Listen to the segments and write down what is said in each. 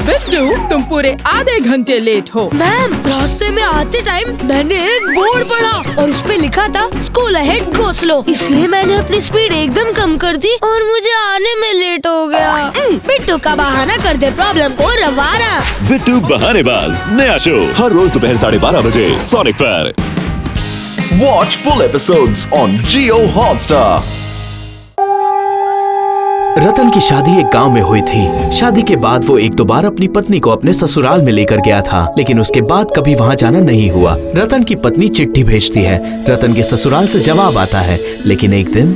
बिट्टू, तुम पूरे आधे घंटे लेट हो। मैम, रास्ते में आते टाइम मैंने एक बोर्ड पढ़ा और उस पे लिखा था स्कूल अहेड गो स्लो, इसलिए मैंने अपनी स्पीड एकदम कम कर दी और मुझे आने में लेट हो गया। बिट्टू का बहाना कर दे प्रॉब्लम को रवाना। बिट्टू बहानेबाज नया शो हर रोज दोपहर 12:30 बजे सोनिक पर। Watch full episodes on Jio Hotstar. रतन की शादी एक गांव में हुई थी। शादी के बाद वो एक दो बार अपनी पत्नी को अपने ससुराल में लेकर गया था, लेकिन उसके बाद कभी वहां जाना नहीं हुआ। रतन की पत्नी चिट्ठी भेजती है, रतन के ससुराल से जवाब आता है, लेकिन एक दिन।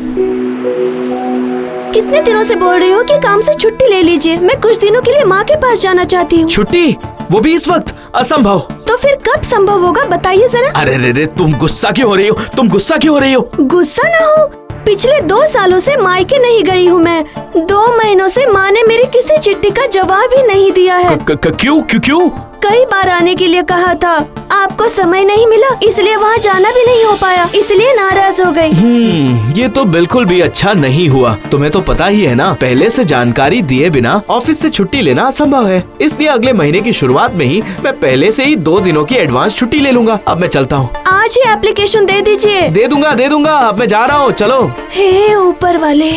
कितने दिनों से बोल रही हूँ कि काम से छुट्टी ले लीजिए, मैं कुछ दिनों के लिए माँ के पास जाना चाहती हूँ। छुट्टी? वो भी इस वक्त? असंभव। तो फिर कब संभव होगा बताइए जरा। अरे रे, तुम गुस्सा क्यों हो रही हो? तुम गुस्सा क्यों हो रही हो? गुस्सा ना हो, पिछले 2 सालों से मायके नहीं गई हूँ मैं। 2 महीनों से माँ ने मेरी किसी चिट्ठी का जवाब ही नहीं दिया है। क्यों? कई बार आने के लिए कहा था, आपको समय नहीं मिला इसलिए वहाँ जाना भी नहीं हो पाया, इसलिए नाराज हो गई। ये तो बिल्कुल भी अच्छा नहीं हुआ। तुम्हें तो पता ही है ना, पहले से जानकारी दिए बिना ऑफिस से छुट्टी लेना असंभव है। इसलिए अगले महीने की शुरुआत में ही मैं पहले से ही 2 दिनों की एडवांस छुट्टी ले लूंगा। अब मैं चलता हूँ। आज ही एप्लीकेशन दे दीजिए। दे दूंगा। अब मैं जा रहा हूँ, चलो। हे ऊपर वाले।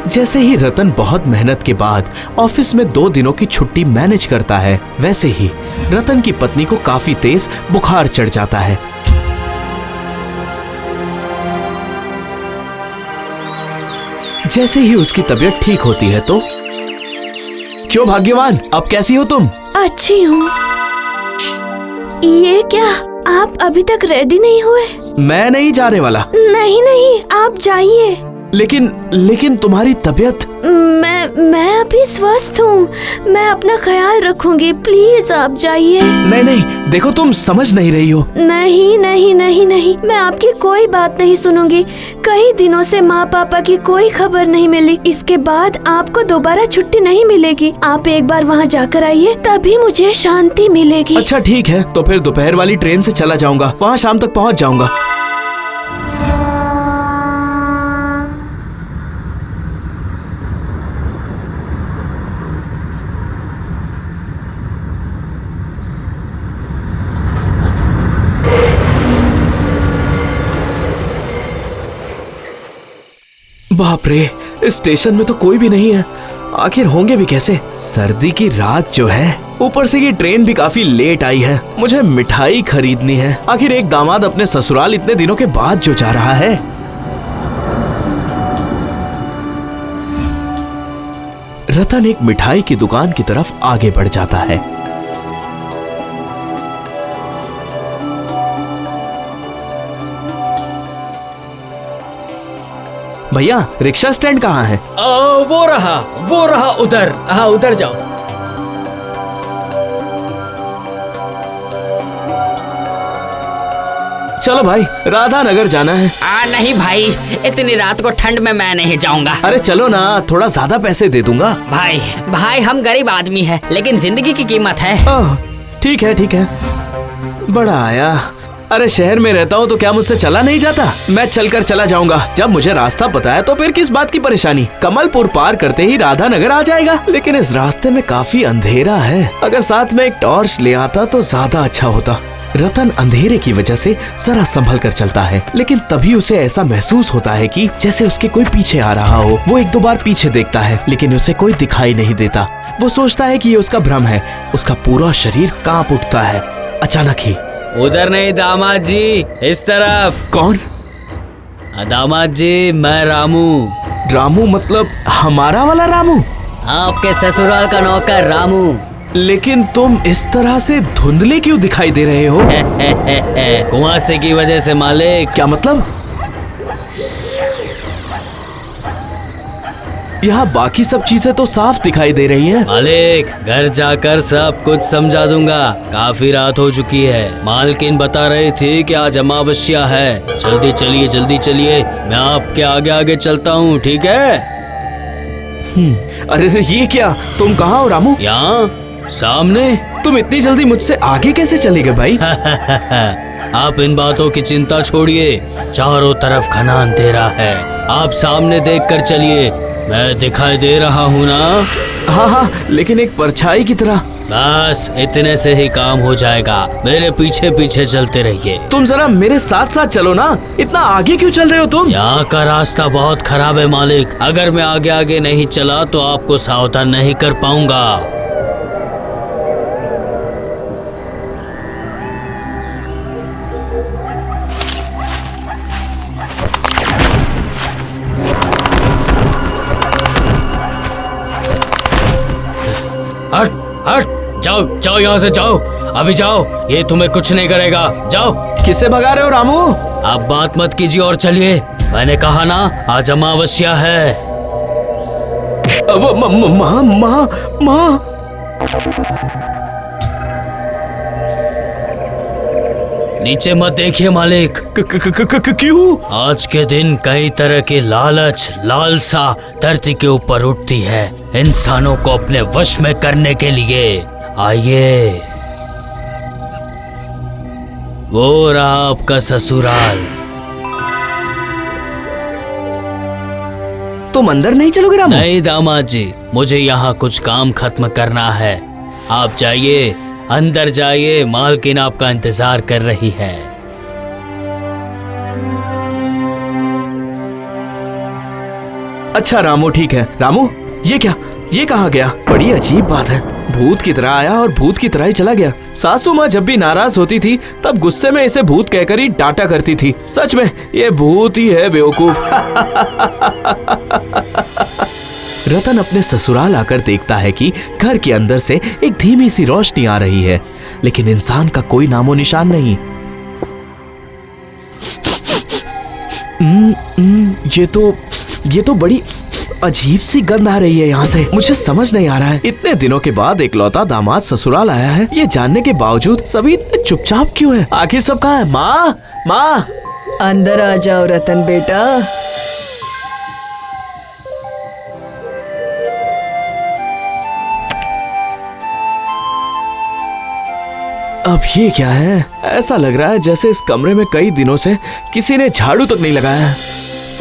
जैसे ही रतन बहुत मेहनत के बाद ऑफिस में 2 दिनों की छुट्टी मैनेज करता है, वैसे ही रतन की पत्नी को काफी तेज बुखार चढ़ जाता है। जैसे ही उसकी तबीयत ठीक होती है तो, क्यों भाग्यवान, अब कैसी हो तुम? अच्छी हूँ। ये क्या, आप अभी तक रेडी नहीं हुए? मैं नहीं जाने वाला। नहीं, आप जाइए। लेकिन तुम्हारी तबीयत? मैं अभी स्वस्थ हूँ, मैं अपना ख्याल रखूंगी, प्लीज आप जाइए। नहीं, देखो तुम समझ नहीं रही हो। नहीं, मैं आपकी कोई बात नहीं सुनूंगी। कई दिनों से माँ पापा की कोई खबर नहीं मिली, इसके बाद आपको दोबारा छुट्टी नहीं मिलेगी। आप एक बार वहाँ जाकर आइए, तभी मुझे शांति मिलेगी। अच्छा ठीक है, तो फिर दोपहर वाली ट्रेन से चला जाऊंगा, वहाँ शाम तक पहुँच जाऊंगा। बाप रे, इस स्टेशन में तो कोई भी नहीं है। आखिर होंगे भी कैसे? सर्दी की रात जो है, ऊपर से ये ट्रेन भी काफी लेट आई है। मुझे मिठाई खरीदनी है। आखिर एक दामाद अपने ससुराल इतने दिनों के बाद जो जा रहा है। रतन एक मिठाई की दुकान की तरफ आगे बढ़ जाता है। भैया, रिक्शा स्टैंड कहाँ है? वो रहा उधर। हाँ, उधर जाओ। चलो भाई, राधा नगर जाना है। नहीं भाई, इतनी रात को ठंड में मैं नहीं जाऊंगा। अरे चलो ना, थोड़ा ज्यादा पैसे दे दूंगा। भाई हम गरीब आदमी है, लेकिन जिंदगी की कीमत है। ठीक है। बड़ा आया। अरे शहर में रहता हूँ तो क्या मुझसे चला नहीं जाता? मैं चलकर चला जाऊंगा। जब मुझे रास्ता पता है तो फिर किस बात की परेशानी। कमलपुर पार करते ही राधा नगर आ जाएगा। लेकिन इस रास्ते में काफी अंधेरा है, अगर साथ में एक टॉर्च ले आता तो ज्यादा अच्छा होता। रतन अंधेरे की वजह से जरा संभल कर चलता है, लेकिन तभी उसे ऐसा महसूस होता है कि जैसे उसके कोई पीछे आ रहा हो। वो 1-2 बार पीछे देखता है, लेकिन उसे कोई दिखाई नहीं देता। वो सोचता है कि ये उसका भ्रम है। उसका पूरा शरीर कांप उठता है। अचानक ही, उधर नहीं दामाद जी, इस तरफ। कौन? दामाद जी, मैं रामू मतलब हमारा वाला रामू? आपके ससुराल का नौकर रामू। लेकिन तुम इस तरह से धुंधले क्यों दिखाई दे रहे हो? कुआंसे की वजह से मालिक। क्या मतलब? यहाँ बाकी सब चीजें तो साफ दिखाई दे रही हैं। मालिक, घर जाकर सब कुछ समझा दूंगा। काफी रात हो चुकी है। मालकिन बता रही थी कि आज अमावस्या है। जल्दी चलिए, मैं आपके आगे आगे चलता हूँ, ठीक है? अरे ये क्या, तुम कहाँ हो रामू? यहाँ सामने। तुम इतनी जल्दी मुझसे आगे कैसे चले गए भाई? आप इन बातों की चिंता छोड़िए, चारों तरफ घना अंधेरा है। आप सामने देखकर चलिए, मैं दिखाई दे रहा हूँ ना? हाँ हाँ, लेकिन एक परछाई की तरह। बस इतने से ही काम हो जाएगा। मेरे पीछे पीछे चलते रहिए। तुम जरा मेरे साथ साथ चलो ना, इतना आगे क्यों चल रहे हो तुम? यहाँ का रास्ता बहुत खराब है मालिक। अगर मैं आगे आगे नहीं चला तो आपको सावधान नहीं कर पाऊंगा। हट हट, जाओ जाओ, यहाँ से जाओ, अभी जाओ, ये तुम्हें कुछ नहीं करेगा, जाओ। किसे भगा रहे हो रामू? आप बात मत कीजिए और चलिए। मैंने कहा ना, आज अमावस्या है। माँ माँ माँ, नीचे मत देखिए मालिक। क्यों? आज के दिन कई तरह की लालच, लालसा धरती के ऊपर उठती है इंसानों को अपने वश में करने के लिए। आइए, वो रहा आपका ससुराल। तुम अंदर नहीं चलोगे रामू? नहीं दामाद जी, मुझे यहाँ कुछ काम खत्म करना है। आप जाइए, अंदर जाइए, मालकिन आपका इंतजार कर रही है। अच्छा रामू, ठीक है। रामू, ये क्या, ये कहाँ गया? बड़ी अजीब बात है, भूत की तरह आया और भूत की तरह ही चला गया। सासू माँ जब भी नाराज होती थी तब गुस्से में इसे भूत कहकर ही डांटा करती थी। सच में ये भूत ही है, बेवकूफ। रतन अपने ससुराल आकर देखता है कि घर के अंदर से एक धीमी सी रोशनी आ रही है, लेकिन इंसान का कोई नामो निशान नहीं। ये तो बड़ी अजीब सी गंध आ रही है यहाँ से। मुझे समझ नहीं आ रहा है, इतने दिनों के बाद इकलौता दामाद ससुराल आया है, ये जानने के बावजूद सभी इतने चुपचाप क्यों है? आखिर सब कहाँ है? माँ, माँ, अंदर आ जाओ रतन बेटा। अब ये क्या है? ऐसा लग रहा है जैसे इस कमरे में कई दिनों से किसी ने झाड़ू तक नहीं लगाया है।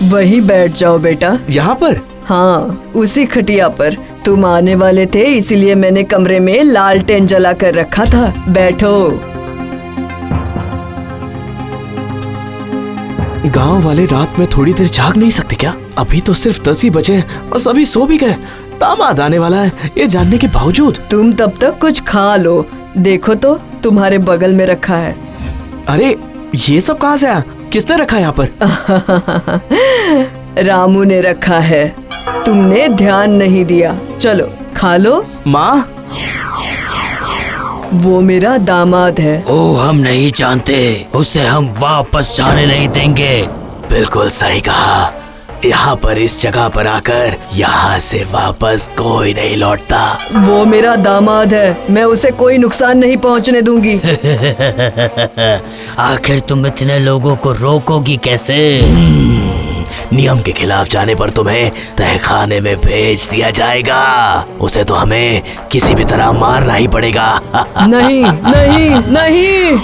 वहीं बैठ जाओ बेटा। यहाँ पर? हाँ, उसी खटिया पर। तुम आने वाले थे इसीलिए मैंने कमरे में लालटेन जला कर रखा था। बैठो। गांव वाले रात में थोड़ी देर जाग नहीं सकते क्या? अभी तो सिर्फ 10 ही बजे और सभी सो भी गए। दामाद आने वाला है ये जानने के बावजूद। तुम तब तक कुछ खा लो। देखो तो, तुम्हारे बगल में रखा है। अरे ये सब कहाँ से आया? किसने रखा है यहाँ पर? रामू ने रखा है, तुमने ध्यान नहीं दिया। चलो खा लो। माँ, वो मेरा दामाद है। ओ, हम नहीं जानते, उसे हम वापस जाने नहीं देंगे। बिल्कुल सही कहा। यहाँ पर इस जगह पर आकर यहाँ से वापस कोई नहीं लौटता। वो मेरा दामाद है, मैं उसे कोई नुकसान नहीं पहुँचने दूंगी। आखिर तुम इतने लोगों को रोकोगी कैसे? नियम के खिलाफ जाने पर तुम्हें तहखाने में भेज दिया जाएगा। उसे तो हमें किसी भी तरह मारना ही पड़ेगा। नहीं नहीं नहीं।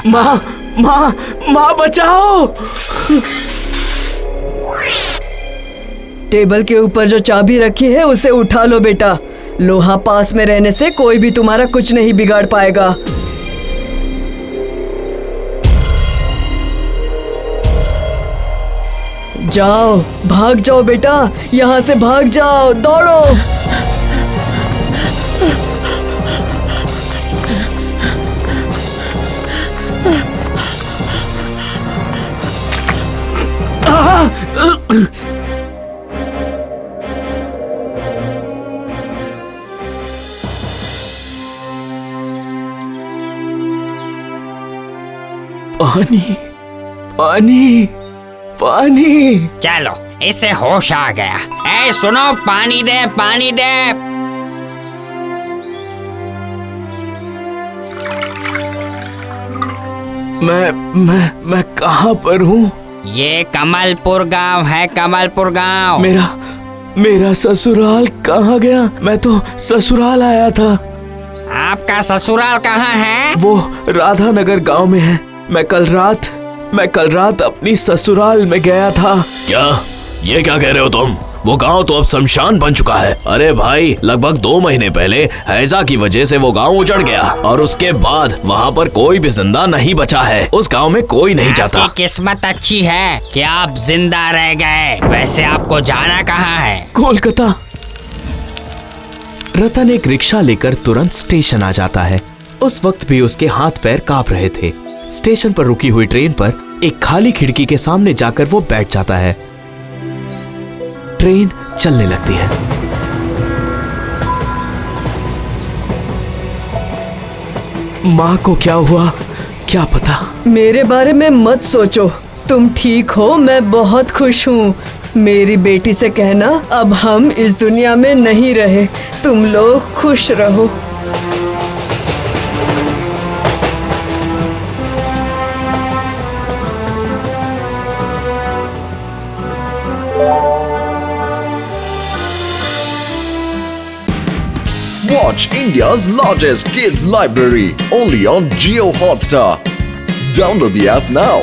माँ, माँ, माँ बचाओ। टेबल के ऊपर जो चाबी रखी है उसे उठा लो बेटा। लोहा पास में रहने से कोई भी तुम्हारा कुछ नहीं बिगाड़ पाएगा। जाओ, भाग जाओ बेटा, यहाँ से भाग जाओ, दौड़ो। पानी, पानी, पानी। चलो, इससे होश आ गया। ए सुनो, पानी दे, पानी दे। मैं कहाँ पर हूँ? ये कमलपुर गांव है, कमलपुर गांव। मेरा ससुराल कहाँ गया? मैं तो ससुराल आया था। आपका ससुराल कहाँ है? वो राधानगर गांव में है। मैं कल रात अपनी ससुराल में गया था। क्या ये क्या कह रहे हो तुम? वो गांव तो अब शमशान बन चुका है। अरे भाई, लगभग 2 महीने पहले हैजा की वजह से वो गांव उजड़ गया और उसके बाद वहाँ पर कोई भी जिंदा नहीं बचा है। उस गांव में कोई नहीं जाता। आपकी किस्मत अच्छी है कि आप जिंदा रह गए। वैसे आपको जाना कहाँ है? कोलकाता। रतन एक रिक्शा लेकर तुरंत स्टेशन आ जाता है। उस वक्त भी उसके हाथ पैर कांप रहे थे। स्टेशन पर रुकी हुई ट्रेन पर एक खाली खिड़की के सामने जाकर वो बैठ जाता है। ट्रेन चलने लगती है। माँ को क्या हुआ क्या पता। मेरे बारे में मत सोचो, तुम ठीक हो, मैं बहुत खुश हूँ। मेरी बेटी से कहना अब हम इस दुनिया में नहीं रहे। तुम लोग खुश रहो। Watch India's largest kids library only on Jio Hotstar. Download the app now.